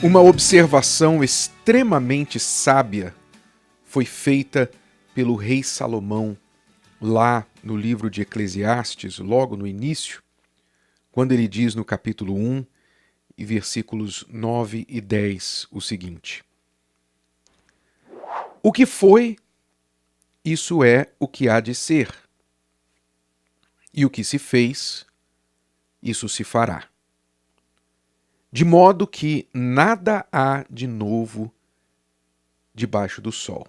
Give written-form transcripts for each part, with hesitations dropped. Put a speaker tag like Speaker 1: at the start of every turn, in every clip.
Speaker 1: Uma observação extremamente sábia foi feita pelo rei Salomão lá no livro de Eclesiastes, logo no início, quando ele diz no capítulo 1 e versículos 9 e 10 o seguinte: O que foi, isso é o que há de ser, e o que se fez, isso se fará. De modo que nada há de novo debaixo do sol.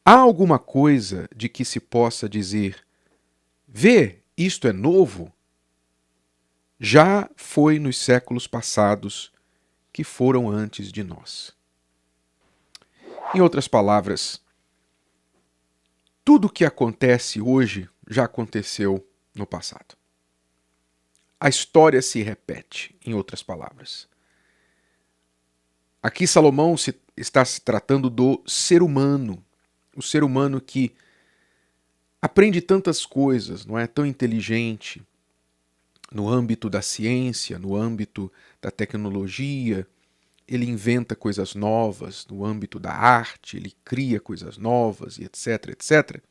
Speaker 1: Há alguma coisa de que se possa dizer: vê, isto é novo? Já foi nos séculos passados que foram antes de nós. Em outras palavras, tudo o que acontece hoje já aconteceu no passado. A história se repete, em outras palavras. Aqui Salomão está se tratando do ser humano, o ser humano que aprende tantas coisas, não é tão inteligente no âmbito da ciência, no âmbito da tecnologia, ele inventa coisas novas, no âmbito da arte, ele cria coisas novas e etc, etc.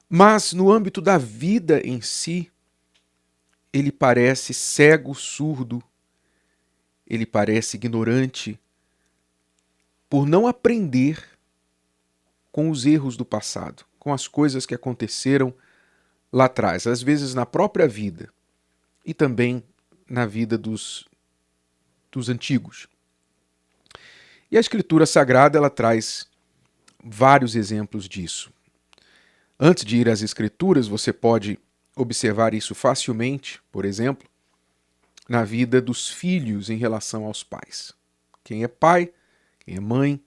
Speaker 1: Mas no âmbito da vida em si, ele parece cego, surdo, ele parece ignorante por não aprender com os erros do passado, com as coisas que aconteceram lá atrás, às vezes na própria vida e também na vida dos antigos. E a Escritura Sagrada ela traz vários exemplos disso. Antes de ir às Escrituras, você pode observar isso facilmente, por exemplo, na vida dos filhos em relação aos pais. Quem é pai, quem é mãe,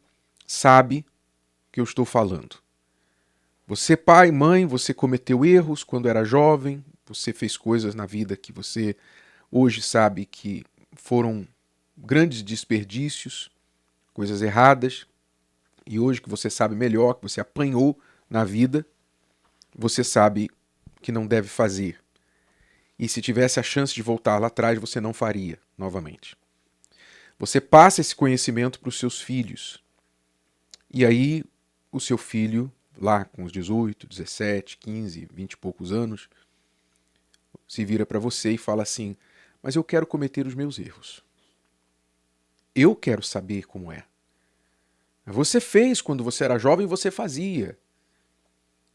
Speaker 1: sabe o que eu estou falando. Você, pai, mãe, você cometeu erros quando era jovem, você fez coisas na vida que você hoje sabe que foram grandes desperdícios, coisas erradas, e hoje que você sabe melhor, que você apanhou na vida, você sabe que não deve fazer. E se tivesse a chance de voltar lá atrás, você não faria novamente. Você passa esse conhecimento para os seus filhos. E aí o seu filho, lá com os 18, 17, 15, 20 e poucos anos, se vira para você e fala assim: mas eu quero cometer os meus erros. Eu quero saber como é. Você fez quando você era jovem, você fazia.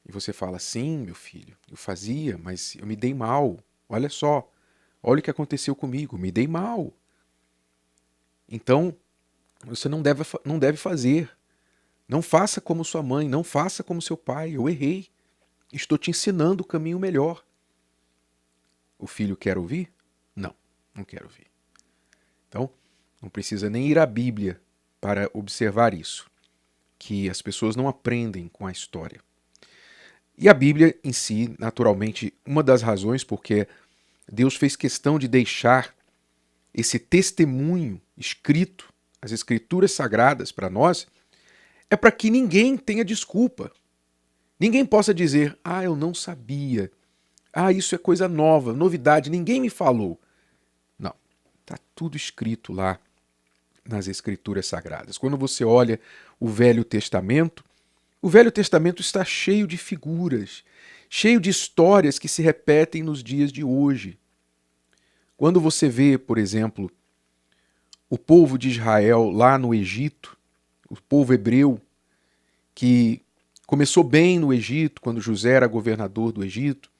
Speaker 1: E você fala: sim, meu filho, eu fazia, mas eu me dei mal. Olha só, olha o que aconteceu comigo, me dei mal. Então, você não deve fazer. Não faça como sua mãe, não faça como seu pai, eu errei. Estou te ensinando o caminho melhor. O filho quer ouvir? Não, não quer ouvir. Então, não precisa nem ir à Bíblia para observar isso, que as pessoas não aprendem com a história. E a Bíblia em si, naturalmente, uma das razões porque Deus fez questão de deixar esse testemunho escrito, as Escrituras Sagradas para nós, é para que ninguém tenha desculpa. Ninguém possa dizer: ah, eu não sabia. Ah, isso é coisa nova, novidade, ninguém me falou. Não, está tudo escrito lá nas Escrituras Sagradas. Quando você olha o Velho Testamento está cheio de figuras, cheio de histórias que se repetem nos dias de hoje. Quando você vê, por exemplo, o povo de Israel lá no Egito, o povo hebreu, que começou bem no Egito, quando José era governador do Egito,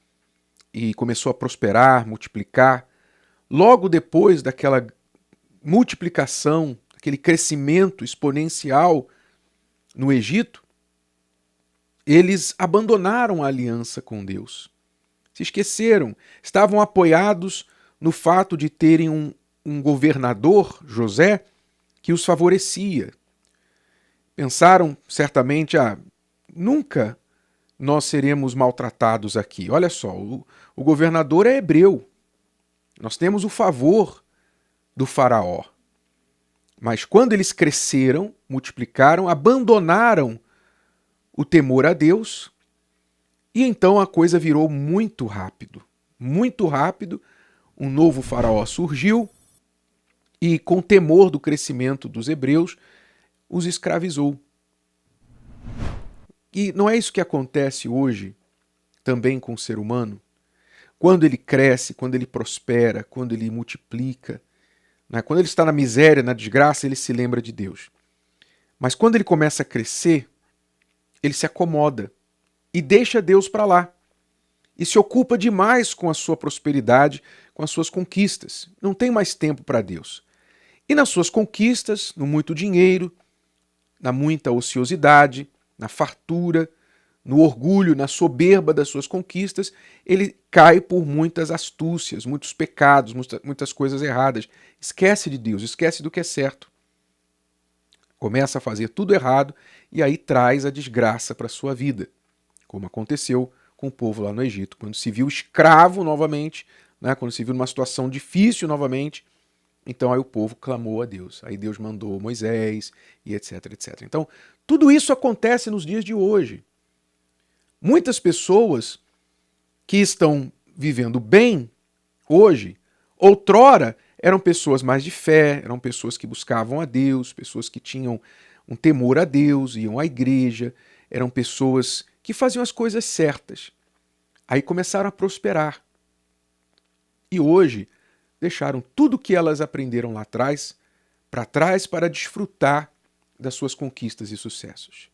Speaker 1: e começou a prosperar, multiplicar, logo depois daquela multiplicação, aquele crescimento exponencial no Egito, eles abandonaram a aliança com Deus. Se esqueceram, estavam apoiados no fato de terem um governador, José, que os favorecia. Pensaram certamente: nunca nós seremos maltratados aqui. Olha só, o governador é hebreu. Nós temos o favor do faraó. Mas quando eles cresceram, multiplicaram, abandonaram o temor a Deus, e então a coisa virou muito rápido. Muito rápido, um novo faraó surgiu, e, com temor do crescimento dos hebreus, os escravizou. E não é isso que acontece hoje também com o ser humano? Quando ele cresce, quando ele prospera, quando ele multiplica, né? Quando ele está na miséria, na desgraça, ele se lembra de Deus. Mas quando ele começa a crescer, ele se acomoda e deixa Deus para lá. E se ocupa demais com a sua prosperidade, com as suas conquistas. Não tem mais tempo para Deus. E nas suas conquistas, no muito dinheiro, na muita ociosidade, na fartura, no orgulho, na soberba das suas conquistas, ele cai por muitas astúcias, muitos pecados, muitas coisas erradas. Esquece de Deus, esquece do que é certo. Começa a fazer tudo errado e aí traz a desgraça para a sua vida, como aconteceu com o povo lá no Egito, quando se viu escravo novamente, né, quando se viu numa situação difícil novamente, então aí o povo clamou a Deus. Aí Deus mandou Moisés e etc, etc. Então, tudo isso acontece nos dias de hoje. Muitas pessoas que estão vivendo bem hoje, outrora eram pessoas mais de fé, eram pessoas que buscavam a Deus, pessoas que tinham um temor a Deus, iam à igreja, eram pessoas que faziam as coisas certas. Aí começaram a prosperar. E hoje deixaram tudo que elas aprenderam lá atrás para desfrutar das suas conquistas e sucessos.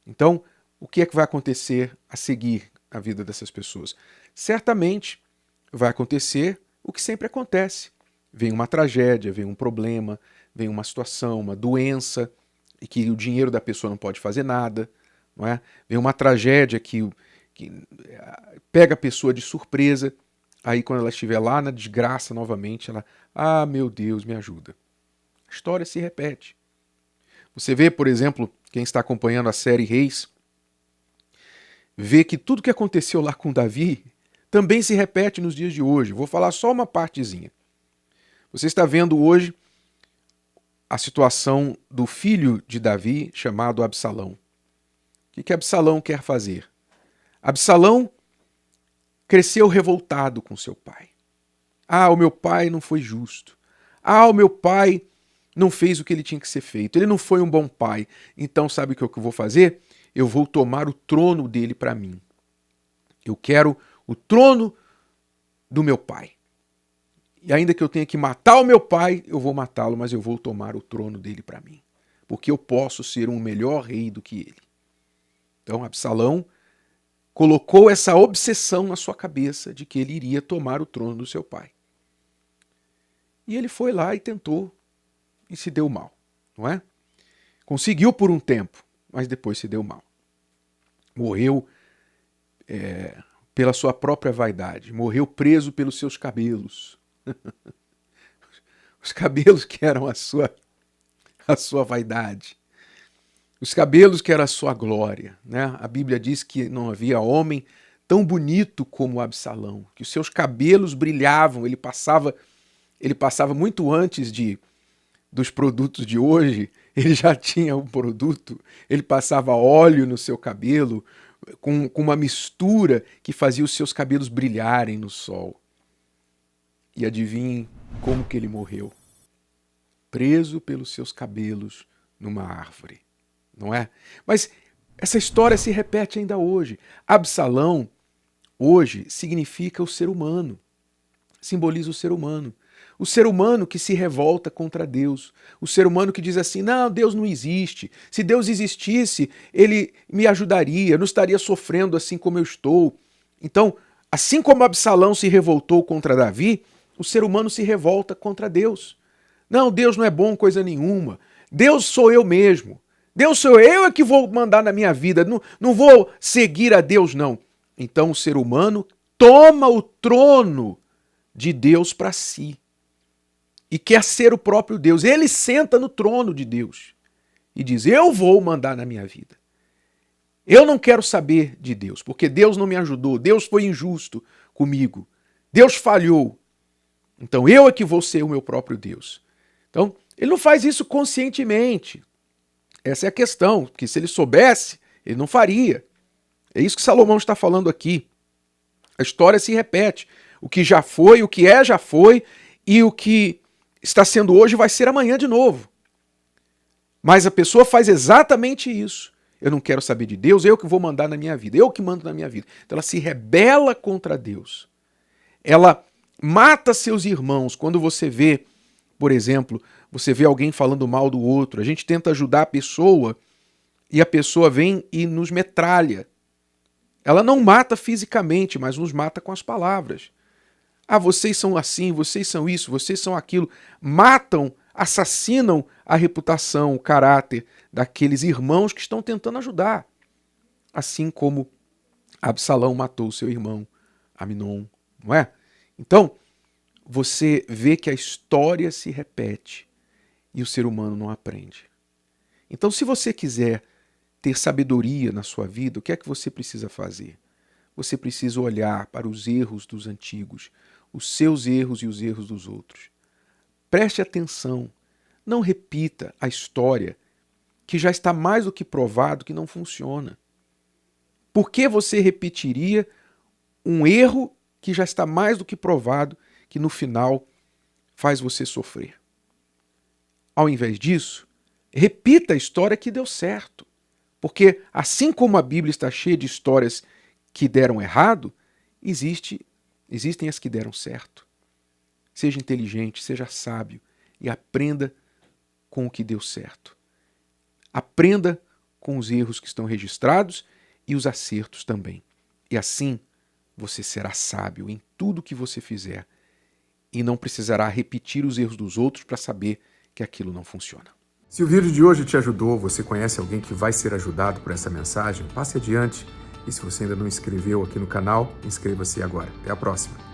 Speaker 1: Então, o que é que vai acontecer a seguir na vida dessas pessoas? Certamente vai acontecer o que sempre acontece. Vem uma tragédia, vem um problema, vem uma situação, uma doença, e que o dinheiro da pessoa não pode fazer nada, não é? Vem uma tragédia que pega a pessoa de surpresa, aí quando ela estiver lá na desgraça novamente, ela, ah, meu Deus, me ajuda. A história se repete. Você vê, por exemplo, quem está acompanhando a série Reis, vê que tudo que aconteceu lá com Davi também se repete nos dias de hoje. Vou falar só uma partezinha. Você está vendo hoje a situação do filho de Davi, chamado Absalão. O que Absalão quer fazer? Absalão cresceu revoltado com seu pai. Ah, o meu pai não foi justo. Ah, o meu pai não fez o que ele tinha que ser feito. Ele não foi um bom pai. Então, sabe o que eu vou fazer? Eu vou tomar o trono dele para mim. Eu quero o trono do meu pai. E ainda que eu tenha que matar o meu pai, eu vou matá-lo, mas eu vou tomar o trono dele para mim. Porque eu posso ser um melhor rei do que ele. Então, Absalão colocou essa obsessão na sua cabeça de que ele iria tomar o trono do seu pai. E ele foi lá e tentou, e se deu mal, não é? Conseguiu por um tempo, mas depois se deu mal. Morreu pela sua própria vaidade, morreu preso pelos seus cabelos. Os cabelos que eram a sua vaidade. Os cabelos que eram a sua glória, né? A Bíblia diz que não havia homem tão bonito como Absalão, que os seus cabelos brilhavam, ele passava muito antes dos produtos de hoje, ele já tinha um produto, ele passava óleo no seu cabelo, com uma mistura que fazia os seus cabelos brilharem no sol. E adivinhe como que ele morreu? Preso pelos seus cabelos numa árvore. Não é? Mas essa história se repete ainda hoje. Absalão, hoje, significa o ser humano. Simboliza o ser humano. O ser humano que se revolta contra Deus. O ser humano que diz assim, não, Deus não existe. Se Deus existisse, ele me ajudaria, eu não estaria sofrendo assim como eu estou. Então, assim como Absalão se revoltou contra Davi, o ser humano se revolta contra Deus. Não, Deus não é bom coisa nenhuma. Deus sou eu mesmo. Deus sou eu que vou mandar na minha vida. Não vou seguir a Deus, não. Então o ser humano toma o trono de Deus para si. E quer ser o próprio Deus. Ele senta no trono de Deus. E diz, eu vou mandar na minha vida. Eu não quero saber de Deus, porque Deus não me ajudou. Deus foi injusto comigo. Deus falhou. Então eu é que vou ser o meu próprio Deus. Então, ele não faz isso conscientemente. Essa é a questão, porque se ele soubesse, ele não faria. É isso que Salomão está falando aqui. A história se repete. O que já foi, o que já foi, e o que está sendo hoje, vai ser amanhã de novo. Mas a pessoa faz exatamente isso. Eu não quero saber de Deus, eu que vou mandar na minha vida, eu que mando na minha vida. Então ela se rebela contra Deus. Ela mata seus irmãos. Quando você vê, por exemplo, você vê alguém falando mal do outro, a gente tenta ajudar a pessoa e a pessoa vem e nos metralha. Ela não mata fisicamente, mas nos mata com as palavras. Ah, vocês são assim, vocês são isso, vocês são aquilo. Matam, assassinam a reputação, o caráter daqueles irmãos que estão tentando ajudar. Assim como Absalão matou seu irmão Aminon, não é? Então, você vê que a história se repete e o ser humano não aprende. Então, se você quiser ter sabedoria na sua vida, o que é que você precisa fazer? Você precisa olhar para os erros dos antigos, os seus erros e os erros dos outros. Preste atenção, não repita a história que já está mais do que provado que não funciona. Por que você repetiria um erro que já está mais do que provado que no final faz você sofrer? Ao invés disso, repita a história que deu certo. Porque assim como a Bíblia está cheia de histórias que deram errado, existem as que deram certo. Seja inteligente, seja sábio e aprenda com o que deu certo. Aprenda com os erros que estão registrados e os acertos também. E assim você será sábio em tudo que você fizer e não precisará repetir os erros dos outros para saber que aquilo não funciona.
Speaker 2: Se o vídeo de hoje te ajudou, você conhece alguém que vai ser ajudado por essa mensagem, passe adiante. E se você ainda não inscreveu aqui no canal, inscreva-se agora. Até a próxima.